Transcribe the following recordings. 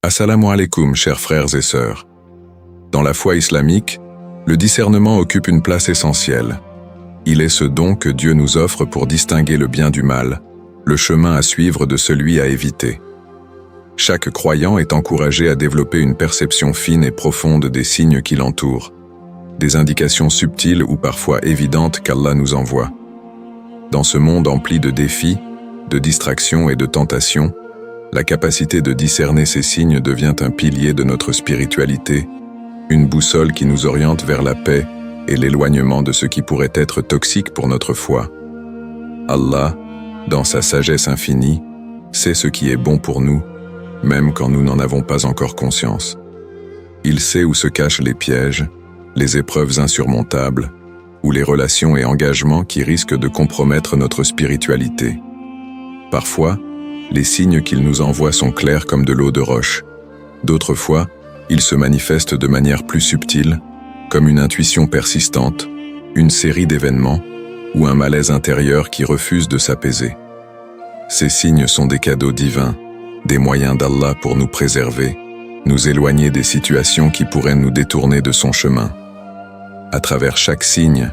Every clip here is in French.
Assalamu alaikum, chers frères et sœurs. Dans la foi islamique, le discernement occupe une place essentielle. Il est ce don que Dieu nous offre pour distinguer le bien du mal, le chemin à suivre de celui à éviter. Chaque croyant est encouragé à développer une perception fine et profonde des signes qui l'entourent, des indications subtiles ou parfois évidentes qu'Allah nous envoie. Dans ce monde empli de défis, de distractions et de tentations, la capacité de discerner ces signes devient un pilier de notre spiritualité, une boussole qui nous oriente vers la paix et l'éloignement de ce qui pourrait être toxique pour notre foi. Allah, dans sa sagesse infinie, sait ce qui est bon pour nous, même quand nous n'en avons pas encore conscience. Il sait où se cachent les pièges, les épreuves insurmontables, ou les relations et engagements qui risquent de compromettre notre spiritualité. Parfois, les signes qu'il nous envoie sont clairs comme de l'eau de roche. D'autres fois, ils se manifestent de manière plus subtile, comme une intuition persistante, une série d'événements ou un malaise intérieur qui refuse de s'apaiser. Ces signes sont des cadeaux divins, des moyens d'Allah pour nous préserver, nous éloigner des situations qui pourraient nous détourner de son chemin. À travers chaque signe,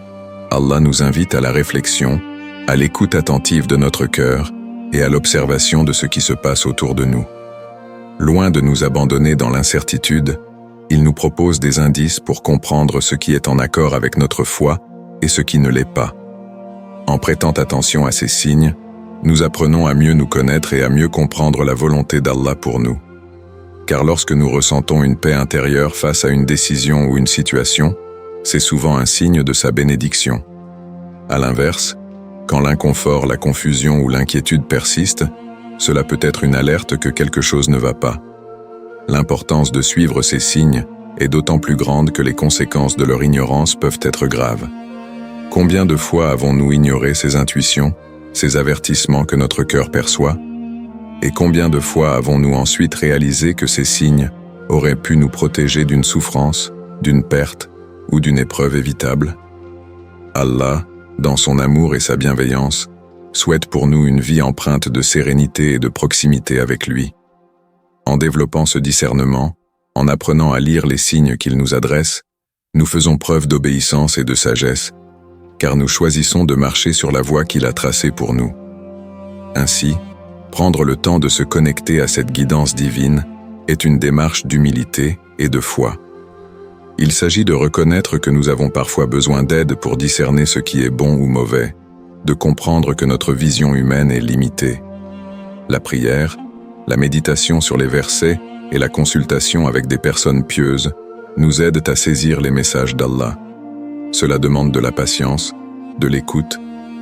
Allah nous invite à la réflexion, à l'écoute attentive de notre cœur et à l'observation de ce qui se passe autour de nous. Loin de nous abandonner dans l'incertitude, il nous propose des indices pour comprendre ce qui est en accord avec notre foi et ce qui ne l'est pas. En prêtant attention à ces signes, nous apprenons à mieux nous connaître et à mieux comprendre la volonté d'Allah pour nous. Car lorsque nous ressentons une paix intérieure face à une décision ou une situation, c'est souvent un signe de sa bénédiction. À l'inverse, quand l'inconfort, la confusion ou l'inquiétude persistent, cela peut être une alerte que quelque chose ne va pas. L'importance de suivre ces signes est d'autant plus grande que les conséquences de leur ignorance peuvent être graves. Combien de fois avons-nous ignoré ces intuitions, ces avertissements que notre cœur perçoit? Et combien de fois avons-nous ensuite réalisé que ces signes auraient pu nous protéger d'une souffrance, d'une perte ou d'une épreuve évitable? Allah, dans son amour et sa bienveillance, souhaite pour nous une vie empreinte de sérénité et de proximité avec lui. En développant ce discernement, en apprenant à lire les signes qu'il nous adresse, nous faisons preuve d'obéissance et de sagesse, car nous choisissons de marcher sur la voie qu'il a tracée pour nous. Ainsi, prendre le temps de se connecter à cette guidance divine est une démarche d'humilité et de foi. Il s'agit de reconnaître que nous avons parfois besoin d'aide pour discerner ce qui est bon ou mauvais, de comprendre que notre vision humaine est limitée. La prière, la méditation sur les versets et la consultation avec des personnes pieuses nous aident à saisir les messages d'Allah. Cela demande de la patience, de l'écoute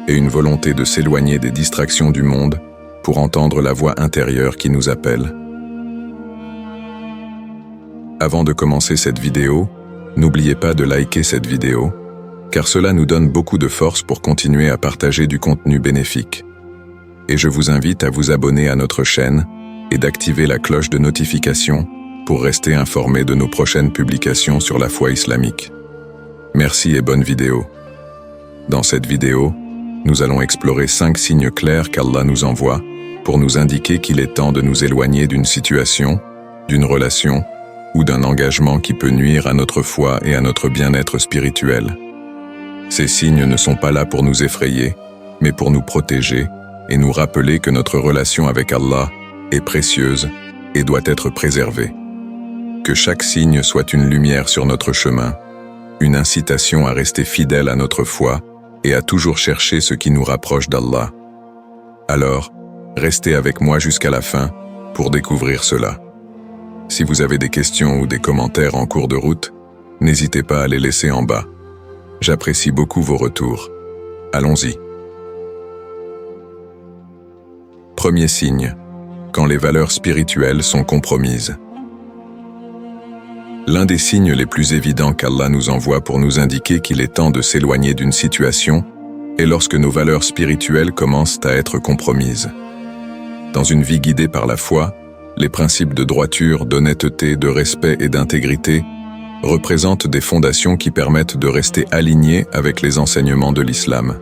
et une volonté de s'éloigner des distractions du monde pour entendre la voix intérieure qui nous appelle. Avant de commencer cette vidéo, n'oubliez pas de liker cette vidéo, car cela nous donne beaucoup de force pour continuer à partager du contenu bénéfique. Et je vous invite à vous abonner à notre chaîne et d'activer la cloche de notification pour rester informé de nos prochaines publications sur la foi islamique. Merci et bonne vidéo. Dans cette vidéo, nous allons explorer 5 signes clairs qu'Allah nous envoie pour nous indiquer qu'il est temps de nous éloigner d'une situation, d'une relation ou d'un engagement qui peut nuire à notre foi et à notre bien-être spirituel. Ces signes ne sont pas là pour nous effrayer, mais pour nous protéger et nous rappeler que notre relation avec Allah est précieuse et doit être préservée. Que chaque signe soit une lumière sur notre chemin, une incitation à rester fidèle à notre foi et à toujours chercher ce qui nous rapproche d'Allah. Alors, restez avec moi jusqu'à la fin pour découvrir cela. Si vous avez des questions ou des commentaires en cours de route, n'hésitez pas à les laisser en bas. J'apprécie beaucoup vos retours. Allons-y. Premier signe, quand les valeurs spirituelles sont compromises. L'un des signes les plus évidents qu'Allah nous envoie pour nous indiquer qu'il est temps de s'éloigner d'une situation est lorsque nos valeurs spirituelles commencent à être compromises. Dans une vie guidée par la foi, les principes de droiture, d'honnêteté, de respect et d'intégrité représentent des fondations qui permettent de rester alignés avec les enseignements de l'islam.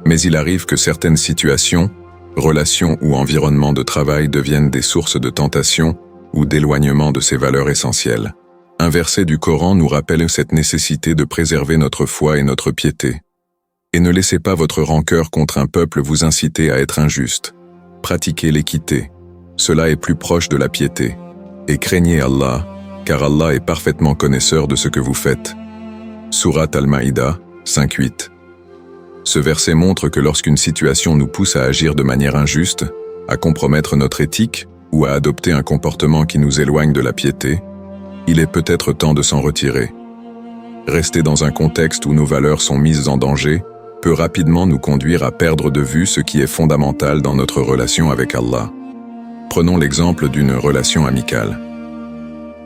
Mais il arrive que certaines situations, relations ou environnements de travail deviennent des sources de tentation ou d'éloignement de ses valeurs essentielles. Un verset du Coran nous rappelle cette nécessité de préserver notre foi et notre piété. Et ne laissez pas votre rancœur contre un peuple vous inciter à être injuste. Pratiquez l'équité. Cela est plus proche de la piété. Et craignez Allah, car Allah est parfaitement connaisseur de ce que vous faites. Sourate Al-Maïda, 5-8. Ce verset montre que lorsqu'une situation nous pousse à agir de manière injuste, à compromettre notre éthique ou à adopter un comportement qui nous éloigne de la piété, il est peut-être temps de s'en retirer. Rester dans un contexte où nos valeurs sont mises en danger peut rapidement nous conduire à perdre de vue ce qui est fondamental dans notre relation avec Allah. Prenons l'exemple d'une relation amicale.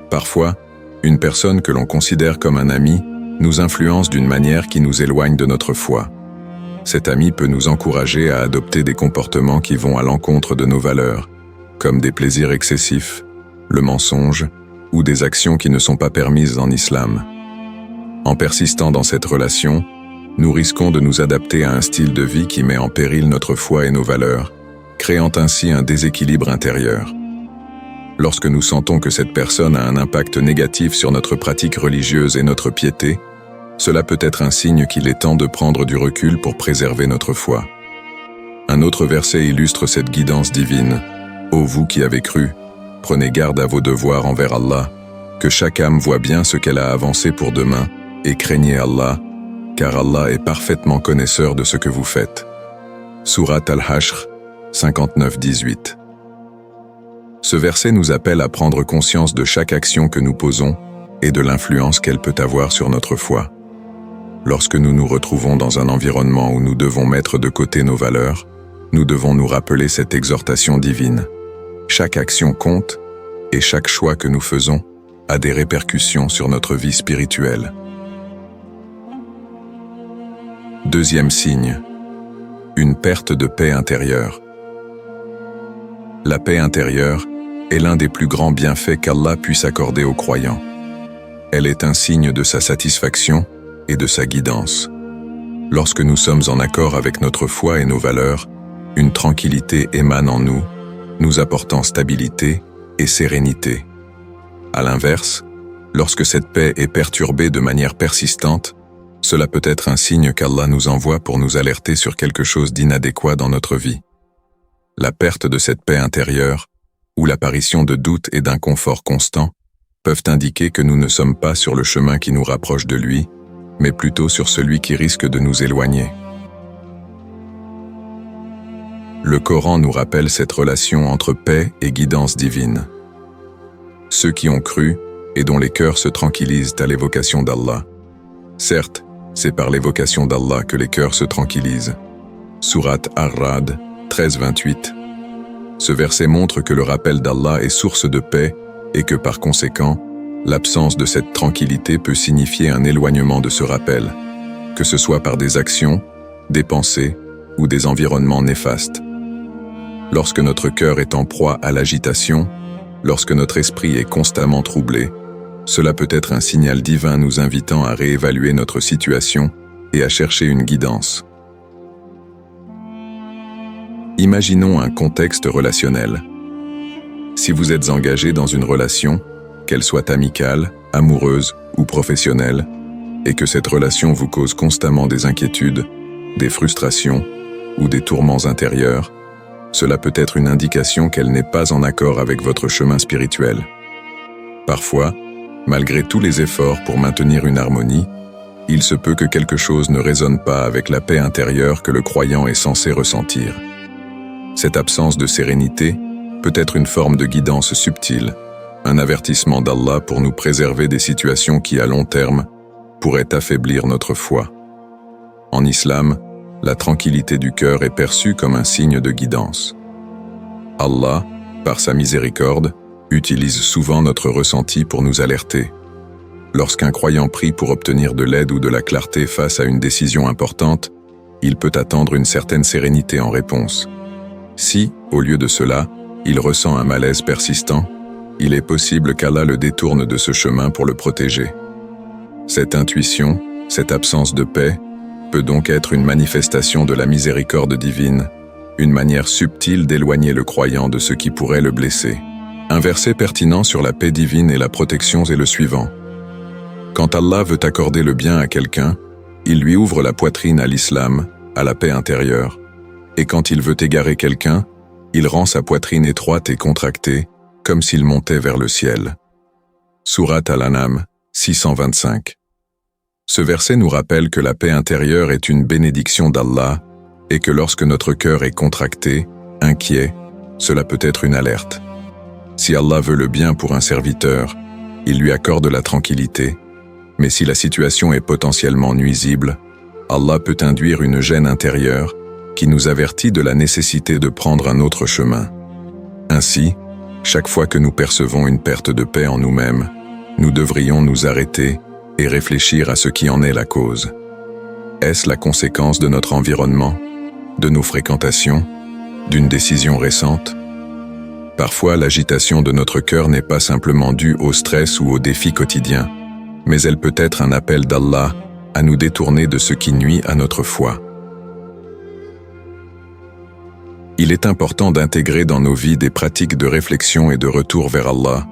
Parfois, une personne que l'on considère comme un ami nous influence d'une manière qui nous éloigne de notre foi. Cet ami peut nous encourager à adopter des comportements qui vont à l'encontre de nos valeurs, comme des plaisirs excessifs, le mensonge ou des actions qui ne sont pas permises en islam. En persistant dans cette relation, nous risquons de nous adapter à un style de vie qui met en péril notre foi et nos valeurs, créant ainsi un déséquilibre intérieur. Lorsque nous sentons que cette personne a un impact négatif sur notre pratique religieuse et notre piété, cela peut être un signe qu'il est temps de prendre du recul pour préserver notre foi. Un autre verset illustre cette guidance divine. « Ô vous qui avez cru, prenez garde à vos devoirs envers Allah, que chaque âme voit bien ce qu'elle a avancé pour demain, et craignez Allah, car Allah est parfaitement connaisseur de ce que vous faites. » Sourate Al-Hashr, 59-18. Ce verset nous appelle à prendre conscience de chaque action que nous posons et de l'influence qu'elle peut avoir sur notre foi. Lorsque nous nous retrouvons dans un environnement où nous devons mettre de côté nos valeurs, nous devons nous rappeler cette exhortation divine. Chaque action compte et chaque choix que nous faisons a des répercussions sur notre vie spirituelle. Deuxième signe, une perte de paix intérieure. La paix intérieure est l'un des plus grands bienfaits qu'Allah puisse accorder aux croyants. Elle est un signe de sa satisfaction et de sa guidance. Lorsque nous sommes en accord avec notre foi et nos valeurs, une tranquillité émane en nous, nous apportant stabilité et sérénité. À l'inverse, lorsque cette paix est perturbée de manière persistante, cela peut être un signe qu'Allah nous envoie pour nous alerter sur quelque chose d'inadéquat dans notre vie. La perte de cette paix intérieure, ou l'apparition de doutes et d'inconfort constants, peuvent indiquer que nous ne sommes pas sur le chemin qui nous rapproche de lui, mais plutôt sur celui qui risque de nous éloigner. Le Coran nous rappelle cette relation entre paix et guidance divine. Ceux qui ont cru et dont les cœurs se tranquillisent à l'évocation d'Allah. Certes, c'est par l'évocation d'Allah que les cœurs se tranquillisent. Sourate Ar-Ra'd, 13-28. Ce verset montre que le rappel d'Allah est source de paix et que par conséquent, l'absence de cette tranquillité peut signifier un éloignement de ce rappel, que ce soit par des actions, des pensées ou des environnements néfastes. Lorsque notre cœur est en proie à l'agitation, lorsque notre esprit est constamment troublé, cela peut être un signal divin nous invitant à réévaluer notre situation et à chercher une guidance. Imaginons un contexte relationnel. Si vous êtes engagé dans une relation, qu'elle soit amicale, amoureuse ou professionnelle, et que cette relation vous cause constamment des inquiétudes, des frustrations ou des tourments intérieurs, cela peut être une indication qu'elle n'est pas en accord avec votre chemin spirituel. Parfois, malgré tous les efforts pour maintenir une harmonie, il se peut que quelque chose ne résonne pas avec la paix intérieure que le croyant est censé ressentir. Cette absence de sérénité peut être une forme de guidance subtile, un avertissement d'Allah pour nous préserver des situations qui, à long terme, pourraient affaiblir notre foi. En islam, la tranquillité du cœur est perçue comme un signe de guidance. Allah, par sa miséricorde, utilise souvent notre ressenti pour nous alerter. Lorsqu'un croyant prie pour obtenir de l'aide ou de la clarté face à une décision importante, il peut attendre une certaine sérénité en réponse. Si, au lieu de cela, il ressent un malaise persistant, il est possible qu'Allah le détourne de ce chemin pour le protéger. Cette intuition, cette absence de paix, peut donc être une manifestation de la miséricorde divine, une manière subtile d'éloigner le croyant de ce qui pourrait le blesser. Un verset pertinent sur la paix divine et la protection est le suivant. Quand Allah veut accorder le bien à quelqu'un, il lui ouvre la poitrine à l'islam, à la paix intérieure. Et quand il veut égarer quelqu'un, il rend sa poitrine étroite et contractée, comme s'il montait vers le ciel. Sourate Al-An'am, 625. Ce verset nous rappelle que la paix intérieure est une bénédiction d'Allah et que lorsque notre cœur est contracté, inquiet, cela peut être une alerte. Si Allah veut le bien pour un serviteur, il lui accorde la tranquillité, mais si la situation est potentiellement nuisible, Allah peut induire une gêne intérieure qui nous avertit de la nécessité de prendre un autre chemin. Ainsi, chaque fois que nous percevons une perte de paix en nous-mêmes, nous devrions nous arrêter et réfléchir à ce qui en est la cause. Est-ce la conséquence de notre environnement, de nos fréquentations, d'une décision récente? Parfois, l'agitation de notre cœur n'est pas simplement due au stress ou aux défis quotidiens, mais elle peut être un appel d'Allah à nous détourner de ce qui nuit à notre foi. Il est important d'intégrer dans nos vies des pratiques de réflexion et de retour vers Allah,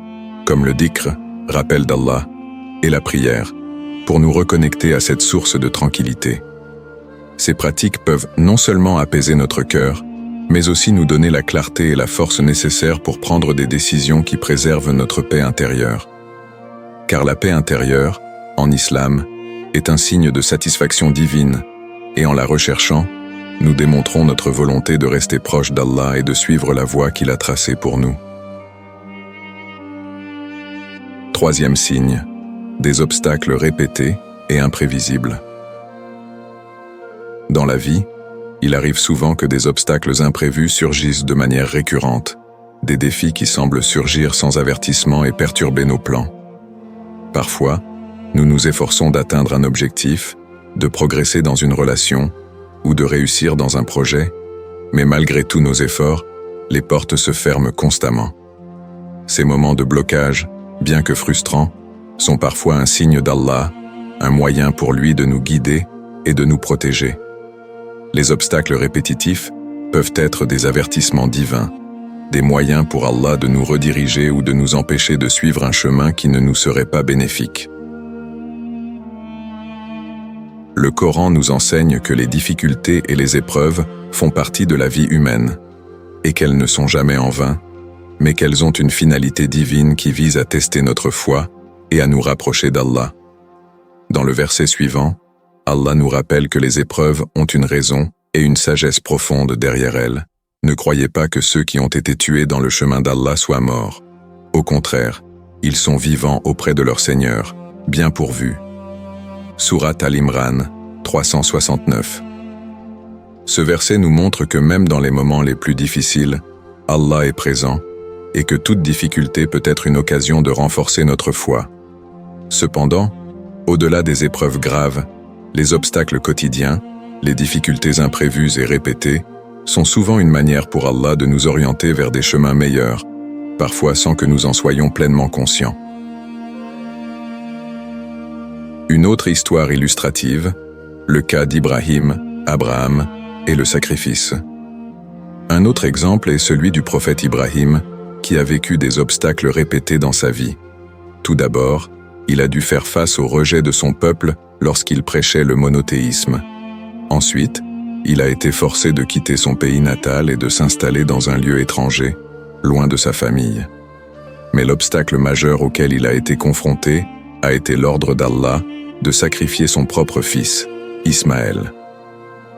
comme le dhikr, rappel d'Allah, et la prière, pour nous reconnecter à cette source de tranquillité. Ces pratiques peuvent non seulement apaiser notre cœur, mais aussi nous donner la clarté et la force nécessaires pour prendre des décisions qui préservent notre paix intérieure. Car la paix intérieure, en islam, est un signe de satisfaction divine, et en la recherchant, nous démontrons notre volonté de rester proche d'Allah et de suivre la voie qu'il a tracée pour nous. Troisième signe, des obstacles répétés et imprévisibles. Dans la vie, il arrive souvent que des obstacles imprévus surgissent de manière récurrente, des défis qui semblent surgir sans avertissement et perturber nos plans. Parfois, nous nous efforçons d'atteindre un objectif, de progresser dans une relation ou de réussir dans un projet, mais malgré tous nos efforts, les portes se ferment constamment. Ces moments de blocage, bien que frustrants, sont parfois un signe d'Allah, un moyen pour lui de nous guider et de nous protéger. Les obstacles répétitifs peuvent être des avertissements divins, des moyens pour Allah de nous rediriger ou de nous empêcher de suivre un chemin qui ne nous serait pas bénéfique. Le Coran nous enseigne que les difficultés et les épreuves font partie de la vie humaine, et qu'elles ne sont jamais en vain, mais qu'elles ont une finalité divine qui vise à tester notre foi et à nous rapprocher d'Allah. Dans le verset suivant, Allah nous rappelle que les épreuves ont une raison et une sagesse profonde derrière elles. Ne croyez pas que ceux qui ont été tués dans le chemin d'Allah soient morts. Au contraire, ils sont vivants auprès de leur Seigneur, bien pourvus. Sourate Al-Imran, 369. Ce verset nous montre que même dans les moments les plus difficiles, Allah est présent et que toute difficulté peut être une occasion de renforcer notre foi. Cependant, au-delà des épreuves graves, les obstacles quotidiens, les difficultés imprévues et répétées, sont souvent une manière pour Allah de nous orienter vers des chemins meilleurs, parfois sans que nous en soyons pleinement conscients. Une autre histoire illustrative, le cas d'Ibrahim, Abraham et le sacrifice. Un autre exemple est celui du prophète Ibrahim, qui a vécu des obstacles répétés dans sa vie. Tout d'abord, il a dû faire face au rejet de son peuple lorsqu'il prêchait le monothéisme. Ensuite, il a été forcé de quitter son pays natal et de s'installer dans un lieu étranger, loin de sa famille. Mais l'obstacle majeur auquel il a été confronté a été l'ordre d'Allah de sacrifier son propre fils, Ismaël.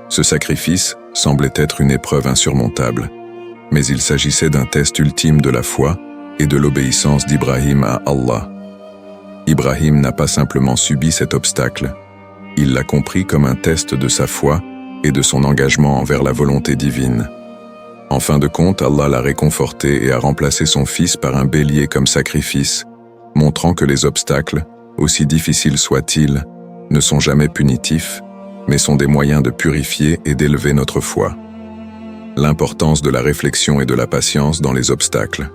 Ce sacrifice semblait être une épreuve insurmontable, mais il s'agissait d'un test ultime de la foi et de l'obéissance d'Ibrahim à Allah. Ibrahim n'a pas simplement subi cet obstacle, il l'a compris comme un test de sa foi et de son engagement envers la volonté divine. En fin de compte, Allah l'a réconforté et a remplacé son fils par un bélier comme sacrifice, montrant que les obstacles, aussi difficiles soient-ils, ne sont jamais punitifs, mais sont des moyens de purifier et d'élever notre foi. L'importance de la réflexion et de la patience dans les obstacles.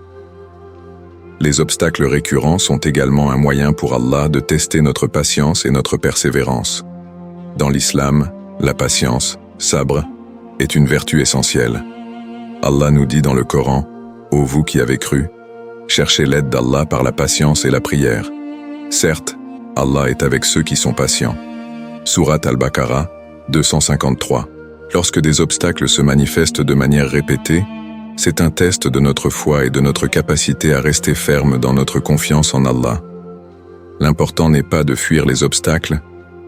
Les obstacles récurrents sont également un moyen pour Allah de tester notre patience et notre persévérance. Dans l'islam, la patience, sabr, est une vertu essentielle. Allah nous dit dans le Coran, « Ô vous qui avez cru, Cherchez l'aide d'Allah par la patience et la prière. Certes, Allah est avec ceux qui sont patients. Sourate Al-Baqarah, 253. Lorsque des obstacles se manifestent de manière répétée, c'est un test de notre foi et de notre capacité à rester ferme dans notre confiance en Allah. L'important n'est pas de fuir les obstacles,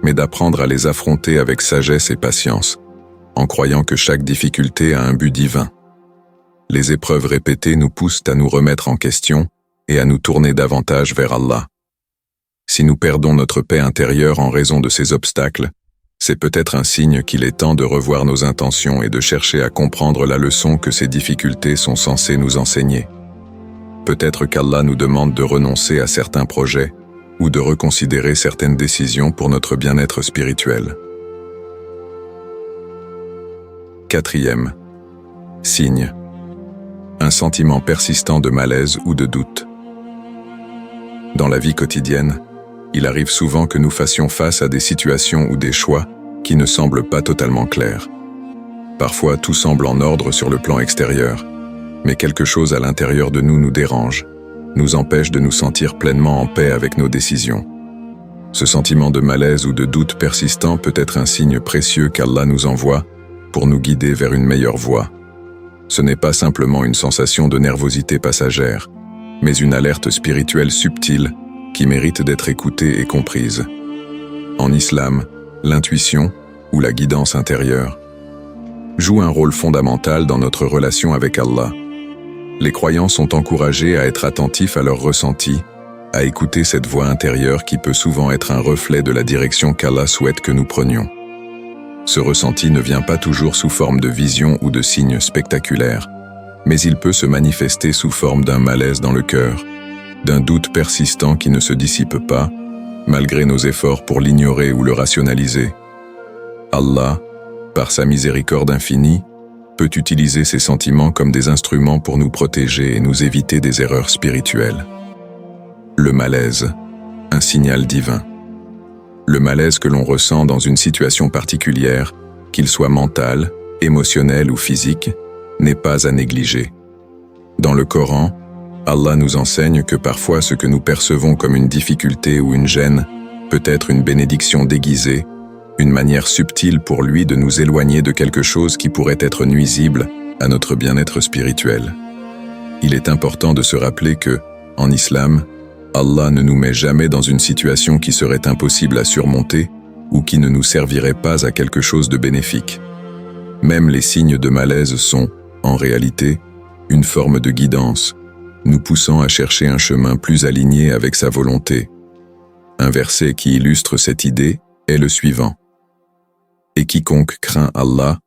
mais d'apprendre à les affronter avec sagesse et patience, en croyant que chaque difficulté a un but divin. Les épreuves répétées nous poussent à nous remettre en question et à nous tourner davantage vers Allah. Si nous perdons notre paix intérieure en raison de ces obstacles, c'est peut-être un signe qu'il est temps de revoir nos intentions et de chercher à comprendre la leçon que ces difficultés sont censées nous enseigner. Peut-être qu'Allah nous demande de renoncer à certains projets ou de reconsidérer certaines décisions pour notre bien-être spirituel. Quatrième signe. Un sentiment persistant de malaise ou de doute. Dans la vie quotidienne, il arrive souvent que nous fassions face à des situations ou des choix qui ne semblent pas totalement clairs. Parfois, tout semble en ordre sur le plan extérieur, mais quelque chose à l'intérieur de nous nous dérange, nous empêche de nous sentir pleinement en paix avec nos décisions. Ce sentiment de malaise ou de doute persistant peut être un signe précieux qu'Allah nous envoie pour nous guider vers une meilleure voie. Ce n'est pas simplement une sensation de nervosité passagère, mais une alerte spirituelle subtile qui mérite d'être écoutée et comprise. En islam, l'intuition, ou la guidance intérieure, joue un rôle fondamental dans notre relation avec Allah. Les croyants sont encouragés à être attentifs à leurs ressentis, à écouter cette voix intérieure qui peut souvent être un reflet de la direction qu'Allah souhaite que nous prenions. Ce ressenti ne vient pas toujours sous forme de vision ou de signes spectaculaires, mais il peut se manifester sous forme d'un malaise dans le cœur, d'un doute persistant qui ne se dissipe pas, malgré nos efforts pour l'ignorer ou le rationaliser. Allah, par sa miséricorde infinie, peut utiliser ces sentiments comme des instruments pour nous protéger et nous éviter des erreurs spirituelles. Le malaise, un signal divin. Le malaise que l'on ressent dans une situation particulière, qu'il soit mental, émotionnel ou physique, n'est pas à négliger. Dans le Coran, Allah nous enseigne que parfois ce que nous percevons comme une difficulté ou une gêne peut être une bénédiction déguisée, une manière subtile pour lui de nous éloigner de quelque chose qui pourrait être nuisible à notre bien-être spirituel. Il est important de se rappeler que, en islam, Allah ne nous met jamais dans une situation qui serait impossible à surmonter ou qui ne nous servirait pas à quelque chose de bénéfique. Même les signes de malaise sont, en réalité, une forme de guidance, nous poussant à chercher un chemin plus aligné avec sa volonté. Un verset qui illustre cette idée est le suivant. « Et quiconque craint Allah,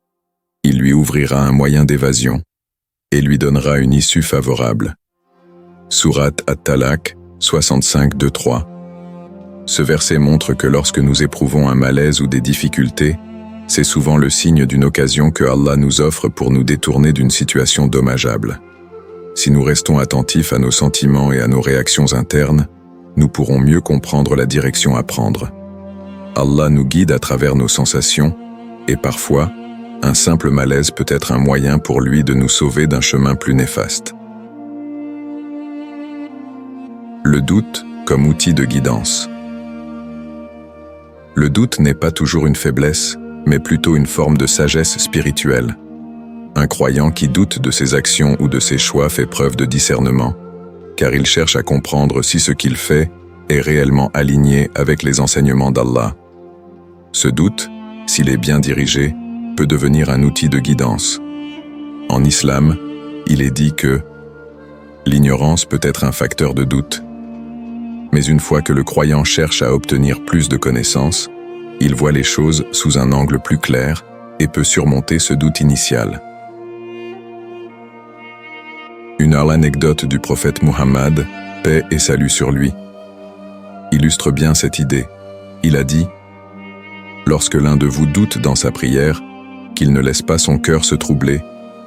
il lui ouvrira un moyen d'évasion et lui donnera une issue favorable. » Sourate At-Talaq 65-2-3. Ce verset montre que lorsque nous éprouvons un malaise ou des difficultés, c'est souvent le signe d'une occasion que Allah nous offre pour nous détourner d'une situation dommageable. Si nous restons attentifs à nos sentiments et à nos réactions internes, nous pourrons mieux comprendre la direction à prendre. Allah nous guide à travers nos sensations, et parfois, un simple malaise peut être un moyen pour lui de nous sauver d'un chemin plus néfaste. Le doute comme outil de guidance. Le doute n'est pas toujours une faiblesse, mais plutôt une forme de sagesse spirituelle. Un croyant qui doute de ses actions ou de ses choix fait preuve de discernement, car il cherche à comprendre si ce qu'il fait est réellement aligné avec les enseignements d'Allah. Ce doute, s'il est bien dirigé, peut devenir un outil de guidance. En islam, il est dit que l'ignorance peut être un facteur de doute. Mais une fois que le croyant cherche à obtenir plus de connaissances, il voit les choses sous un angle plus clair et peut surmonter ce doute initial. Une anecdote du prophète Muhammad, paix et salut sur lui, illustre bien cette idée. Il a dit « Lorsque l'un de vous doute dans sa prière, qu'il ne laisse pas son cœur se troubler,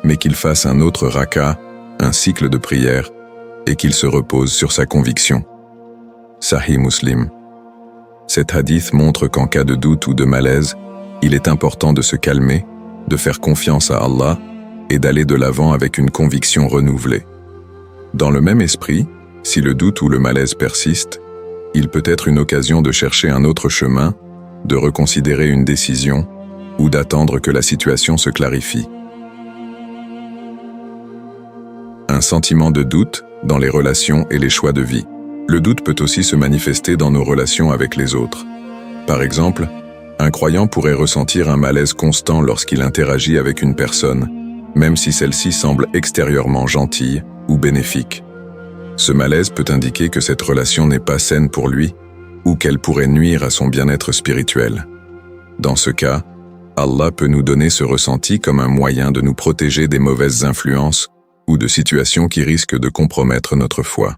mais qu'il fasse un autre raka, un cycle de prière, et qu'il se repose sur sa conviction. » Sahih Muslim. Cet hadith montre qu'en cas de doute ou de malaise, il est important de se calmer, de faire confiance à Allah et d'aller de l'avant avec une conviction renouvelée. Dans le même esprit, si le doute ou le malaise persiste, il peut être une occasion de chercher un autre chemin, de reconsidérer une décision ou d'attendre que la situation se clarifie. Un sentiment de doute dans les relations et les choix de vie. Le doute peut aussi se manifester dans nos relations avec les autres. Par exemple, un croyant pourrait ressentir un malaise constant lorsqu'il interagit avec une personne, même si celle-ci semble extérieurement gentille ou bénéfique. Ce malaise peut indiquer que cette relation n'est pas saine pour lui ou qu'elle pourrait nuire à son bien-être spirituel. Dans ce cas, Allah peut nous donner ce ressenti comme un moyen de nous protéger des mauvaises influences ou de situations qui risquent de compromettre notre foi.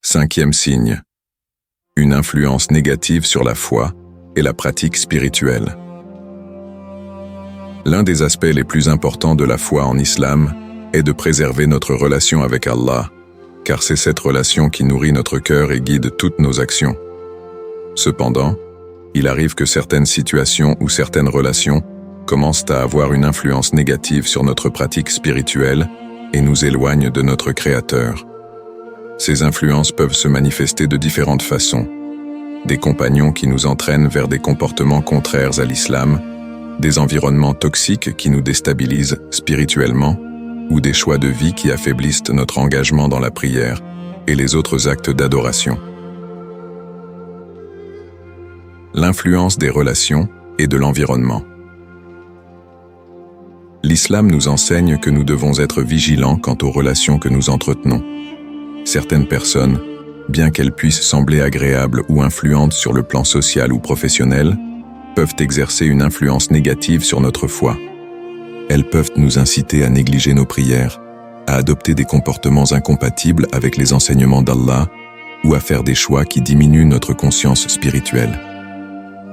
5e signe. Une influence négative sur la foi et la pratique spirituelle. L'un des aspects les plus importants de la foi en islam est de préserver notre relation avec Allah, car c'est cette relation qui nourrit notre cœur et guide toutes nos actions. Cependant, il arrive que certaines situations ou certaines relations commencent à avoir une influence négative sur notre pratique spirituelle et nous éloignent de notre Créateur. Ces influences peuvent se manifester de différentes façons. Des compagnons qui nous entraînent vers des comportements contraires à l'islam, des environnements toxiques qui nous déstabilisent spirituellement, ou des choix de vie qui affaiblissent notre engagement dans la prière et les autres actes d'adoration. L'influence des relations et de l'environnement. L'islam nous enseigne que nous devons être vigilants quant aux relations que nous entretenons. Certaines personnes, bien qu'elles puissent sembler agréables ou influentes sur le plan social ou professionnel, peuvent exercer une influence négative sur notre foi. Elles peuvent nous inciter à négliger nos prières, à adopter des comportements incompatibles avec les enseignements d'Allah ou à faire des choix qui diminuent notre conscience spirituelle.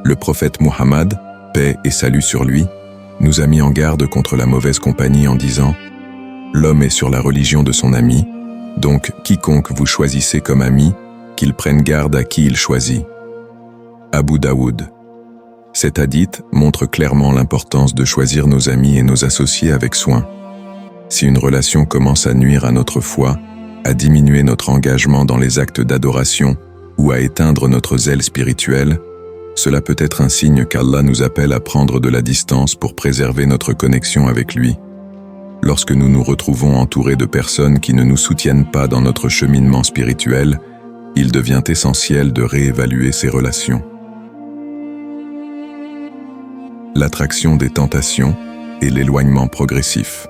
Le prophète Muhammad, paix et salut sur lui, nous a mis en garde contre la mauvaise compagnie en disant « L'homme est sur la religion de son ami, donc quiconque vous choisissez comme ami, qu'il prenne garde à qui il choisit. » Abu Daoud. Cet hadith montre clairement l'importance de choisir nos amis et nos associés avec soin. Si une relation commence à nuire à notre foi, à diminuer notre engagement dans les actes d'adoration ou à éteindre notre zèle spirituel, cela peut être un signe qu'Allah nous appelle à prendre de la distance pour préserver notre connexion avec lui. Lorsque nous nous retrouvons entourés de personnes qui ne nous soutiennent pas dans notre cheminement spirituel, il devient essentiel de réévaluer ces relations. L'attraction des tentations et l'éloignement progressif.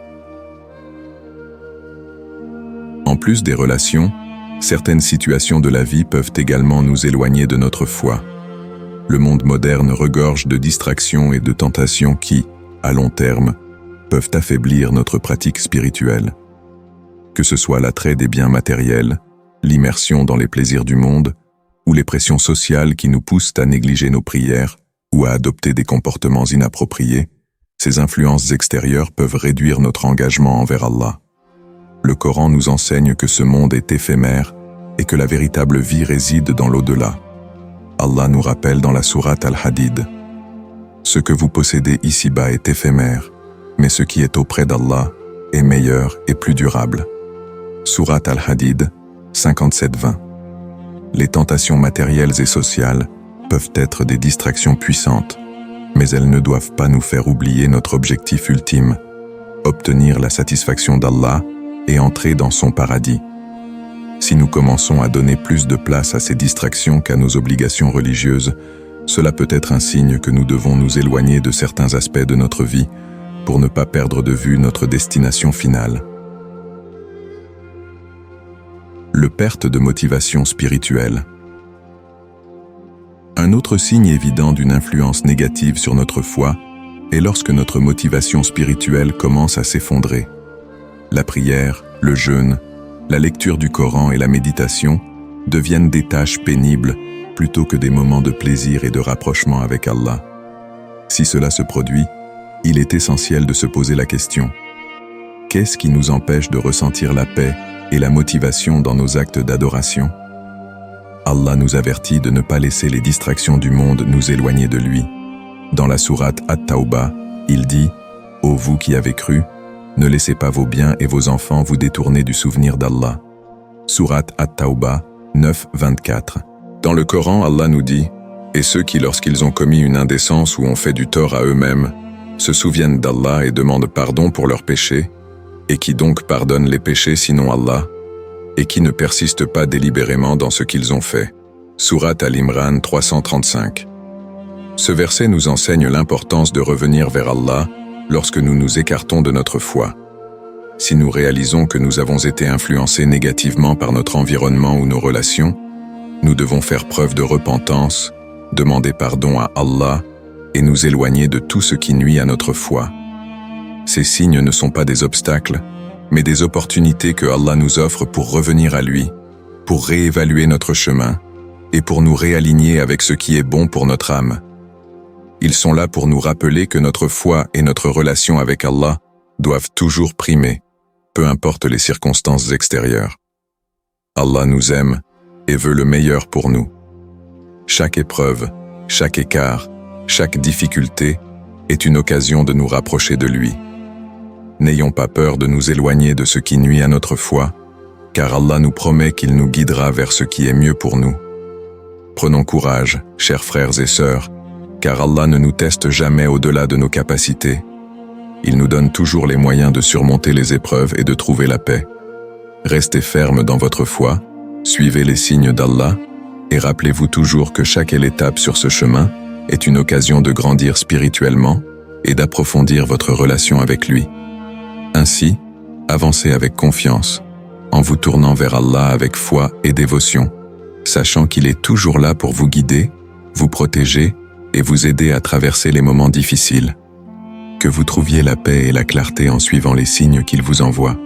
En plus des relations, certaines situations de la vie peuvent également nous éloigner de notre foi. Le monde moderne regorge de distractions et de tentations qui, à long terme, peuvent affaiblir notre pratique spirituelle. Que ce soit l'attrait des biens matériels, l'immersion dans les plaisirs du monde, ou les pressions sociales qui nous poussent à négliger nos prières ou à adopter des comportements inappropriés, ces influences extérieures peuvent réduire notre engagement envers Allah. Le Coran nous enseigne que ce monde est éphémère et que la véritable vie réside dans l'au-delà. Allah nous rappelle dans la sourate Al-Hadid « Ce que vous possédez ici-bas est éphémère, mais ce qui est auprès d'Allah est meilleur et plus durable. » Sourate Al-Hadid 57-20. Les tentations matérielles et sociales peuvent être des distractions puissantes, mais elles ne doivent pas nous faire oublier notre objectif ultime, obtenir la satisfaction d'Allah et entrer dans son paradis. Si nous commençons à donner plus de place à ces distractions qu'à nos obligations religieuses, cela peut être un signe que nous devons nous éloigner de certains aspects de notre vie pour ne pas perdre de vue notre destination finale. Le perte de motivation spirituelle. Un autre signe évident d'une influence négative sur notre foi est lorsque notre motivation spirituelle commence à s'effondrer. La prière, le jeûne, la lecture du Coran et la méditation deviennent des tâches pénibles plutôt que des moments de plaisir et de rapprochement avec Allah. Si cela se produit, il est essentiel de se poser la question : qu'est-ce qui nous empêche de ressentir la paix et la motivation dans nos actes d'adoration ? Allah nous avertit de ne pas laisser les distractions du monde nous éloigner de lui. Dans la sourate At-Tawbah, il dit : « Ô vous qui avez cru, Ne laissez pas vos biens et vos enfants vous détourner du souvenir d'Allah. Sourate At-Tawbah 9:24. Dans le Coran, Allah nous dit « Et ceux qui, lorsqu'ils ont commis une indécence ou ont fait du tort à eux-mêmes, se souviennent d'Allah et demandent pardon pour leurs péchés, et qui donc pardonnent les péchés sinon Allah, et qui ne persistent pas délibérément dans ce qu'ils ont fait. » Sourate Al-Imran 335. Ce verset nous enseigne l'importance de revenir vers Allah lorsque nous nous écartons de notre foi. Si nous réalisons que nous avons été influencés négativement par notre environnement ou nos relations, nous devons faire preuve de repentance, demander pardon à Allah et nous éloigner de tout ce qui nuit à notre foi. Ces signes ne sont pas des obstacles, mais des opportunités que Allah nous offre pour revenir à lui, pour réévaluer notre chemin et pour nous réaligner avec ce qui est bon pour notre âme. Ils sont là pour nous rappeler que notre foi et notre relation avec Allah doivent toujours primer, peu importe les circonstances extérieures. Allah nous aime et veut le meilleur pour nous. Chaque épreuve, chaque écart, chaque difficulté est une occasion de nous rapprocher de lui. N'ayons pas peur de nous éloigner de ce qui nuit à notre foi, car Allah nous promet qu'il nous guidera vers ce qui est mieux pour nous. Prenons courage, chers frères et sœurs, car Allah ne nous teste jamais au-delà de nos capacités. Il nous donne toujours les moyens de surmonter les épreuves et de trouver la paix. Restez fermes dans votre foi, suivez les signes d'Allah, et rappelez-vous toujours que chaque étape sur ce chemin est une occasion de grandir spirituellement et d'approfondir votre relation avec lui. Ainsi, avancez avec confiance, en vous tournant vers Allah avec foi et dévotion, sachant qu'il est toujours là pour vous guider, vous protéger et vous aider à traverser les moments difficiles. Que vous trouviez la paix et la clarté en suivant les signes qu'il vous envoie.